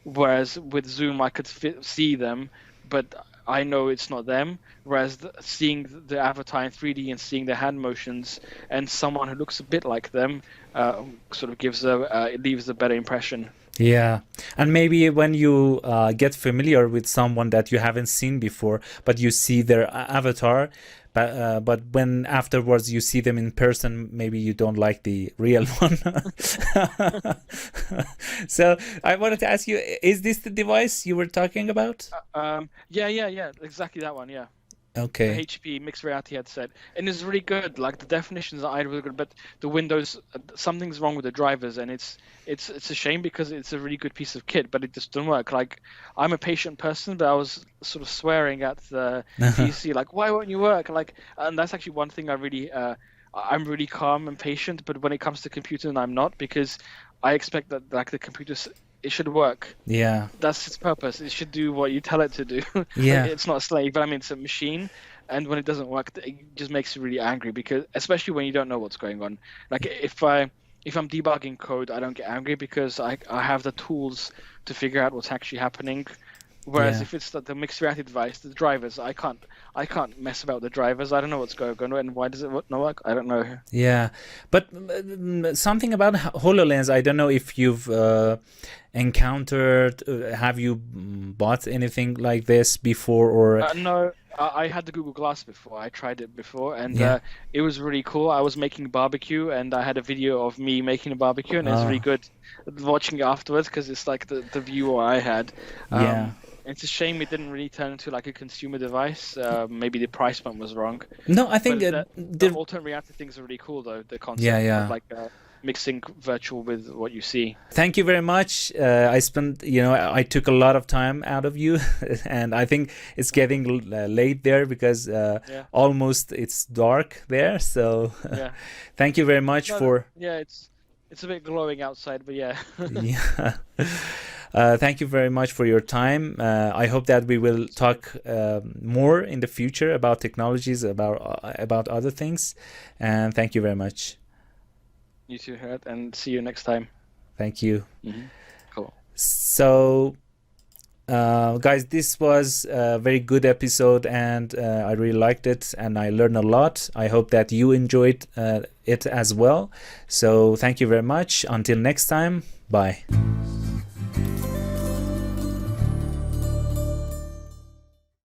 whereas with Zoom I could see them, but I know it's not them, whereas seeing the avatar in 3D and seeing the hand motions and someone who looks a bit like them sort of it leaves a better impression. Yeah, and maybe when you get familiar with someone that you haven't seen before, but you see their avatar, but when afterwards you see them in person, maybe you don't like the real one. So I wanted to ask you, is this the device you were talking about? Yeah, exactly that one, yeah. Okay. The HP mixed reality headset, and it's really good. Like the definitions are really good, but the Windows, something's wrong with the drivers, and it's a shame because it's a really good piece of kit, but it just doesn't work. Like I'm a patient person, but I was sort of swearing at the PC, like, why won't you work? Like, and that's actually one thing I really. I'm really calm and patient, but when it comes to computing, I'm not, because I expect that like the computer, it should work. Yeah. That's its purpose. It should do what you tell it to do. Yeah. Like, it's not a slave, but I mean, it's a machine. And when it doesn't work, it just makes you really angry, because especially when you don't know what's going on. Like if I'm debugging code, I don't get angry because I have the tools to figure out what's actually happening. Whereas if it's the mixed reality device, the drivers, I can't mess about the drivers. I don't know what's going on, and why does it not work? I don't know. Yeah, but something about HoloLens, I don't know if you've encountered, have you bought anything like this before, or? No, I had the Google Glass before. I tried it before, and it was really cool. I was making barbecue, and I had a video of me making a barbecue, and it was really good watching it afterwards, because it's like the view I had. It's a shame it didn't really turn into like a consumer device. Maybe the price point was wrong. No, I think the alternate reality things are really cool, though. The concept of like mixing virtual with what you see. Thank you very much. I spent, I took a lot of time out of you, and I think it's getting late there because almost it's dark there. So thank you very much for. Yeah, it's a bit glowing outside, but yeah. Thank you very much for your time. I hope that we will talk more in the future about technologies, about other things. And thank you very much. You too, Hirad, and see you next time. Thank you. Cool. So, guys, this was a very good episode, and I really liked it, and I learned a lot. I hope that you enjoyed it as well. So thank you very much. Until next time, bye.